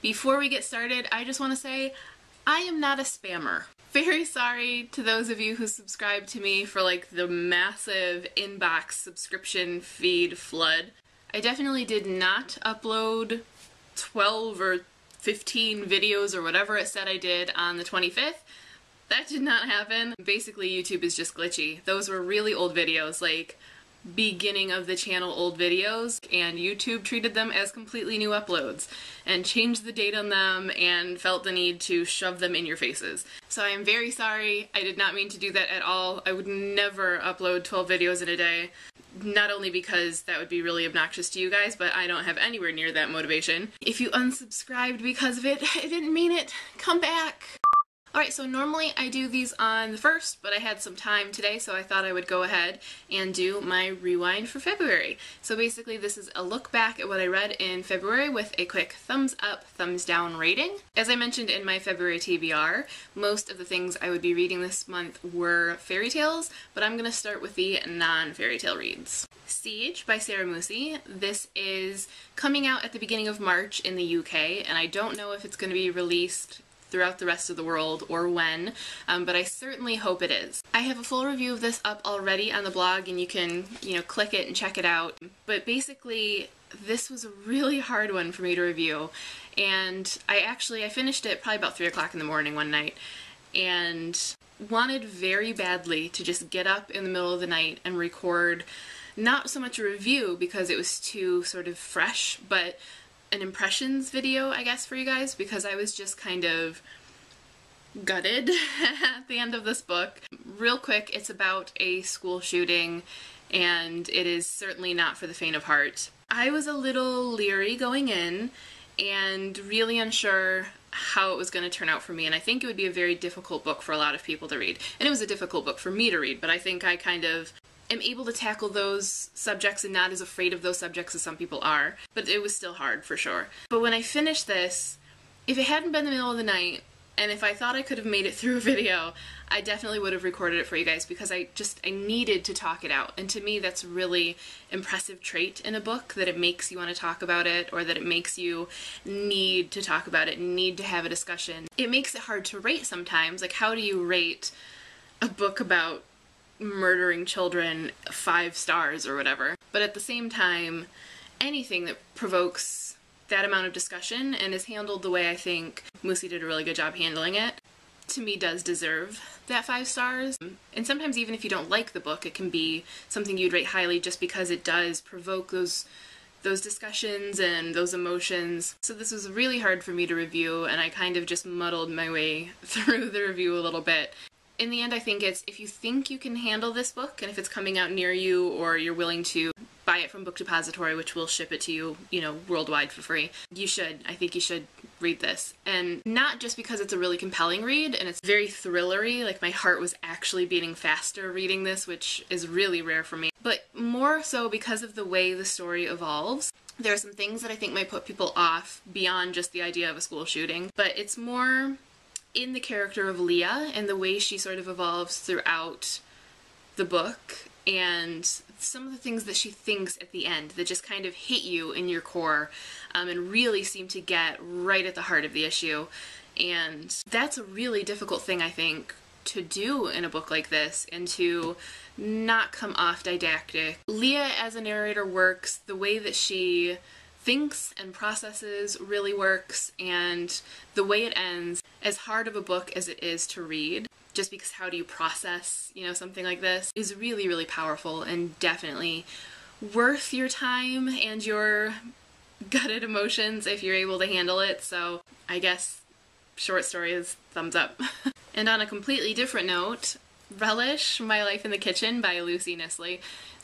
Before we get started, I just want to say I am not a spammer. Very sorry to those of you who subscribe to me for like the massive inbox subscription feed flood. I definitely did not upload 12 or 15 videos or whatever it said I did on the 25th. That did not happen. Basically, YouTube is just glitchy. Those were really old videos, like beginning of the channel old videos, and YouTube treated them as completely new uploads and changed the date on them and felt the need to shove them in your faces. So I am very sorry. I did not mean to do that at all. I would never upload 12 videos in a day. Not only because that would be really obnoxious to you guys, but I don't have anywhere near that motivation. If you unsubscribed because of it, I didn't mean it. Come back. Alright, so normally I do these on the 1st, but I had some time today, so I thought I would go ahead and do my rewind for February. So basically this is a look back at what I read in February with a quick thumbs up, thumbs down rating. As I mentioned in my February TBR, most of the things I would be reading this month were fairy tales, but I'm going to start with the non-fairy tale reads. Siege by Sarah Moosey. This is coming out at the beginning of March in the UK, and I don't know if it's going to be released throughout the rest of the world or when, but I certainly hope it is. I have a full review of this up already on the blog, and you can, click it and check it out. But basically, this was a really hard one for me to review, and I finished it probably about 3 o'clock in the morning one night, and wanted very badly to just get up in the middle of the night and record not so much a review because it was too sort of fresh, but an impressions video, I guess, for you guys, because I was just kind of gutted at the end of this book. Real quick, it's about a school shooting, and it is certainly not for the faint of heart. I was a little leery going in and really unsure how it was going to turn out for me, and I think it would be a very difficult book for a lot of people to read. And it was a difficult book for me to read, but I think I kind of am able to tackle those subjects and not as afraid of those subjects as some people are, but it was still hard for sure. But when I finished this, if it hadn't been the middle of the night, and if I thought I could have made it through a video, I definitely would have recorded it for you guys, because I needed to talk it out. And to me, that's a really impressive trait in a book, that it makes you want to talk about it, or that it makes you need to talk about it, need to have a discussion. It makes it hard to rate sometimes. Like, how do you rate a book about murdering children 5 stars or whatever? But at the same time, anything that provokes that amount of discussion and is handled the way I think Moosey did a really good job handling it, to me does deserve that 5 stars. And sometimes even if you don't like the book, it can be something you'd rate highly just because it does provoke those discussions and those emotions. So this was really hard for me to review, and I kind of just muddled my way through the review a little bit. In the end, I think it's, if you think you can handle this book, and if it's coming out near you, or you're willing to buy it from Book Depository, which will ship it to you, worldwide for free, I think you should read this. And not just because it's a really compelling read, and it's very thrillery, like my heart was actually beating faster reading this, which is really rare for me, but more so because of the way the story evolves. There are some things that I think might put people off beyond just the idea of a school shooting, but it's more in the character of Leah and the way she sort of evolves throughout the book, and some of the things that she thinks at the end that just kind of hit you in your core, and really seem to get right at the heart of the issue. And that's a really difficult thing, I think, to do in a book like this, and to not come off didactic. Leah as a narrator works. The way that she thinks and processes really works, and the way it ends, as hard of a book as it is to read, just because how do you process, something like this, is really, really powerful, and definitely worth your time and your gutted emotions if you're able to handle it. So I guess short story is thumbs up. And on a completely different note, Relish, My Life in the Kitchen by Lucy Nisley.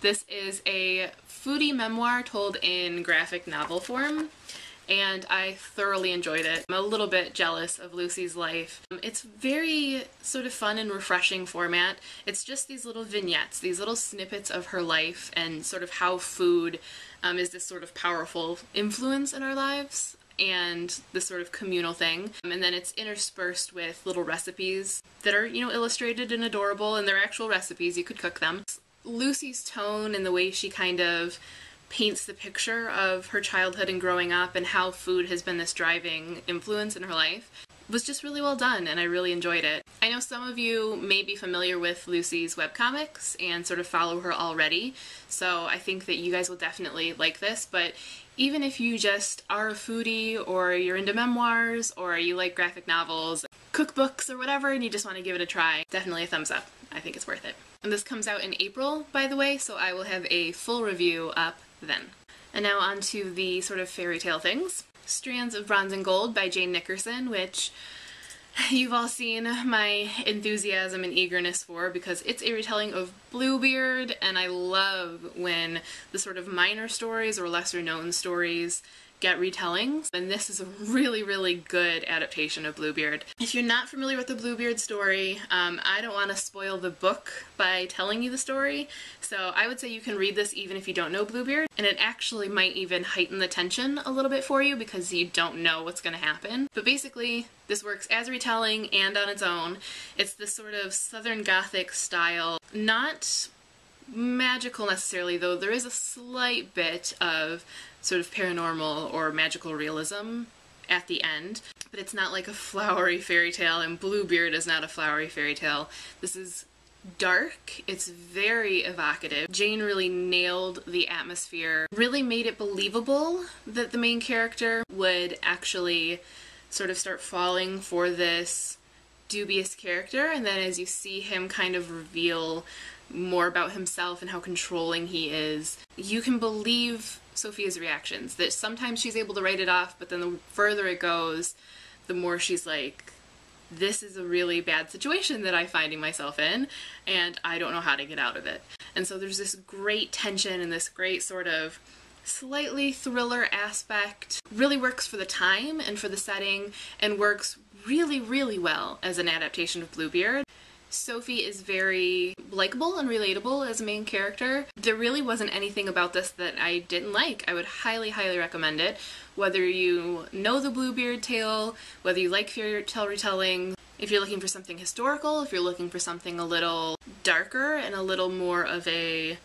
This is a foodie memoir told in graphic novel form, and I thoroughly enjoyed it. I'm a little bit jealous of Lucy's life. It's very sort of fun and refreshing format. It's just these little vignettes, these little snippets of her life, and sort of how food is this sort of powerful influence in our lives, and this sort of communal thing. And then it's interspersed with little recipes that are, illustrated and adorable, and they're actual recipes, you could cook them. Lucy's tone and the way she kind of paints the picture of her childhood and growing up and how food has been this driving influence in her life was just really well done, and I really enjoyed it. I know some of you may be familiar with Lucy's webcomics and sort of follow her already, so I think that you guys will definitely like this, but even if you just are a foodie or you're into memoirs or you like graphic novels, cookbooks or whatever, and you just want to give it a try, definitely a thumbs up. I think it's worth it. And this comes out in April, by the way, so I will have a full review up then. And now on to the sort of fairy tale things. Strands of Bronze and Gold by Jane Nickerson, which you've all seen my enthusiasm and eagerness for because it's a retelling of Bluebeard, and I love when the sort of minor stories or lesser known stories get retellings, and this is a really, really good adaptation of Bluebeard. If you're not familiar with the Bluebeard story, I don't want to spoil the book by telling you the story, so I would say you can read this even if you don't know Bluebeard, and it actually might even heighten the tension a little bit for you because you don't know what's going to happen. But basically, this works as a retelling and on its own. It's this sort of Southern Gothic style, not magical necessarily, though there is a slight bit of sort of paranormal or magical realism at the end, but it's not like a flowery fairy tale, and Bluebeard is not a flowery fairy tale. This is dark, it's very evocative. Jane really nailed the atmosphere, really made it believable that the main character would actually sort of start falling for this dubious character, and then as you see him kind of reveal more about himself and how controlling he is, you can believe Sophia's reactions, that sometimes she's able to write it off, but then the further it goes, the more she's like, this is a really bad situation that I'm finding myself in, and I don't know how to get out of it. And so there's this great tension and this great sort of slightly thriller aspect. Really works for the time and for the setting, and works really, really well as an adaptation of Bluebeard. Sophie is very likable and relatable as a main character. There really wasn't anything about this that I didn't like. I would highly, highly recommend it. Whether you know the Bluebeard tale, whether you like fairy tale retelling, if you're looking for something historical, if you're looking for something a little darker and a little more of a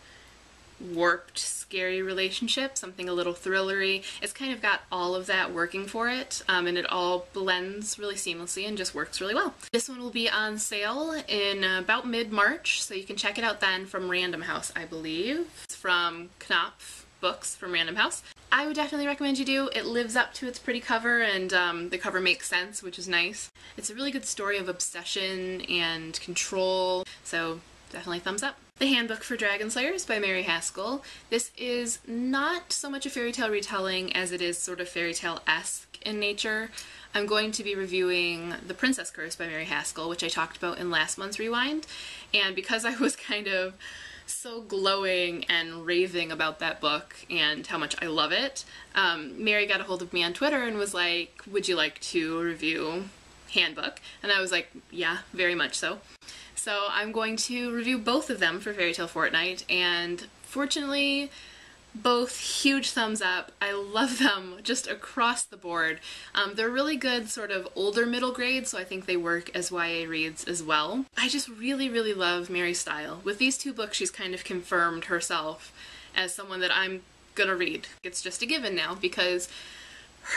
warped, scary relationship, something a little thrillery. It's kind of got all of that working for it, and it all blends really seamlessly and just works really well. This one will be on sale in about mid-March, so you can check it out then from Random House, I believe. It's from Knopf Books from Random House. I would definitely recommend you do. It lives up to its pretty cover, and the cover makes sense, which is nice. It's a really good story of obsession and control, so definitely thumbs up. The Handbook for Dragon Slayers by Mary Haskell. This is not so much a fairy tale retelling as it is sort of fairy tale-esque in nature. I'm going to be reviewing The Princess Curse by Mary Haskell, which I talked about in last month's Rewind, and because I was kind of so glowing and raving about that book and how much I love it, Mary got a hold of me on Twitter and was like, would you like to review Handbook? And I was like, yeah, very much so. So I'm going to review both of them for Fairy Tale Fortnight, and fortunately, both huge thumbs up. I love them just across the board. They're really good sort of older middle grade, so I think they work as YA reads as well. I just really, really love Mary's style. With these two books, she's kind of confirmed herself as someone that I'm gonna read. It's just a given now, because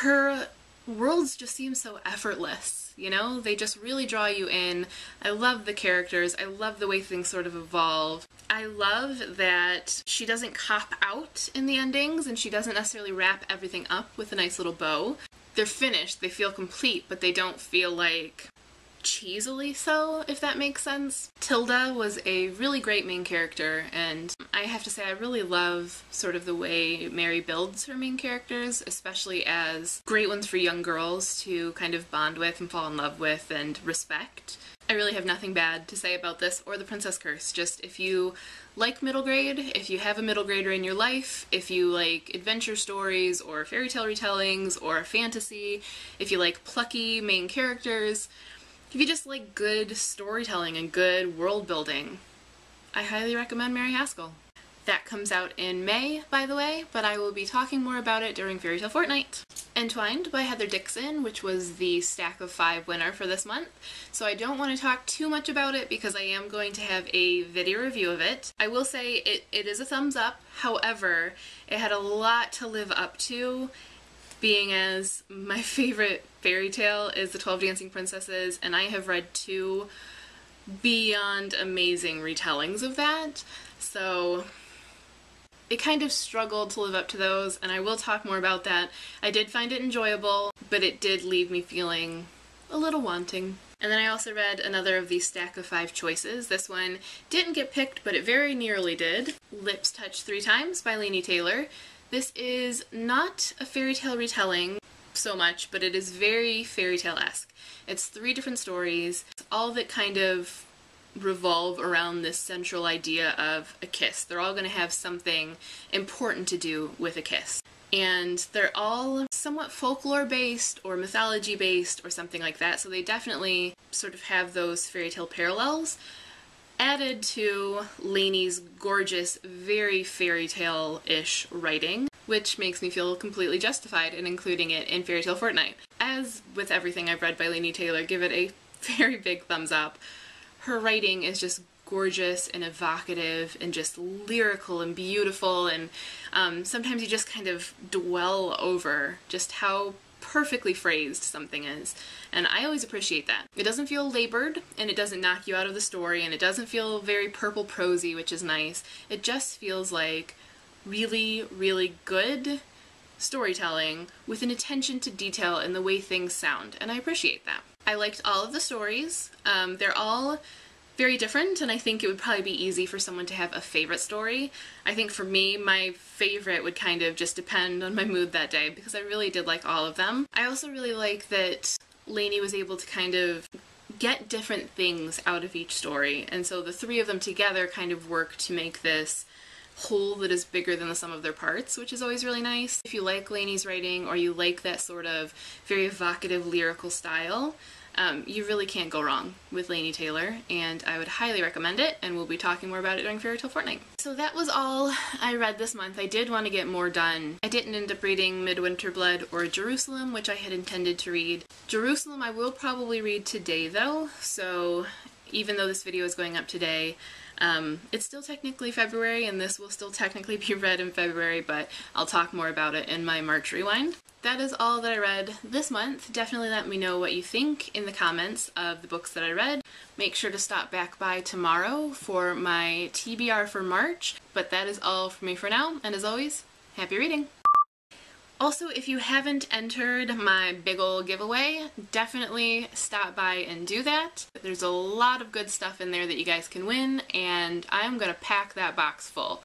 her worlds just seem so effortless. You know, they just really draw you in. I love the characters. I love the way things sort of evolve. I love that she doesn't cop out in the endings, and she doesn't necessarily wrap everything up with a nice little bow. They're finished, they feel complete, but they don't feel like cheesily so, if that makes sense. Tilda was a really great main character, and I have to say I really love sort of the way Mary builds her main characters, especially as great ones for young girls to kind of bond with and fall in love with and respect. I really have nothing bad to say about this or The Princess Curse. Just if you like middle grade, if you have a middle grader in your life, if you like adventure stories or fairy tale retellings or fantasy, if you like plucky main characters, if you just like good storytelling and good world building, I highly recommend Mary Haskell. That comes out in May, by the way, but I will be talking more about it during Fairy Tale Fortnight. Entwined by Heather Dixon, which was the Stack of 5 winner for this month, so I don't want to talk too much about it because I am going to have a video review of it. I will say it is a thumbs up, however, it had a lot to live up to, being as my favorite fairy tale is The 12 Dancing Princesses, and I have read 2 beyond amazing retellings of that, so it kind of struggled to live up to those, and I will talk more about that. I did find it enjoyable, but it did leave me feeling a little wanting. And then I also read another of these Stack of 5 choices. This one didn't get picked, but it very nearly did. Lips Touch 3 Times by Laini Taylor. This is not a fairy tale retelling so much, but it is very fairy tale-esque. It's 3 different stories, all that kind of revolve around this central idea of a kiss. They're all going to have something important to do with a kiss. And they're all somewhat folklore-based or mythology-based or something like that, so they definitely sort of have those fairy tale parallels, added to Laini's gorgeous, very fairy tale-ish writing, which makes me feel completely justified in including it in Fairy Tale Fortnight. As with everything I've read by Laini Taylor, give it a very big thumbs up. Her writing is just gorgeous and evocative and just lyrical and beautiful, and sometimes you just kind of dwell over just how perfectly phrased something is, and I always appreciate that. It doesn't feel labored, and it doesn't knock you out of the story, and it doesn't feel very purple prosy, which is nice. It just feels like really, really good storytelling with an attention to detail in the way things sound, and I appreciate that. I liked all of the stories. They're all very different, and I think it would probably be easy for someone to have a favorite story. I think for me, my favorite would kind of just depend on my mood that day, because I really did like all of them. I also really like that Laini was able to kind of get different things out of each story, and so the 3 of them together kind of work to make this whole that is bigger than the sum of their parts, which is always really nice. If you like Laini's writing, or you like that sort of very evocative lyrical style, you really can't go wrong with Laini Taylor, and I would highly recommend it, and we'll be talking more about it during Fairy Tale Fortnight. So that was all I read this month. I did want to get more done. I didn't end up reading Midwinter Blood or Jerusalem, which I had intended to read. Jerusalem I will probably read today though, so even though this video is going up today, it's still technically February, and this will still technically be read in February, but I'll talk more about it in my March Rewind. That is all that I read this month. Definitely let me know what you think in the comments of the books that I read. Make sure to stop back by tomorrow for my TBR for March, but that is all for me for now, and as always, happy reading! Also, if you haven't entered my big ol' giveaway, definitely stop by and do that. There's a lot of good stuff in there that you guys can win, and I'm gonna pack that box full.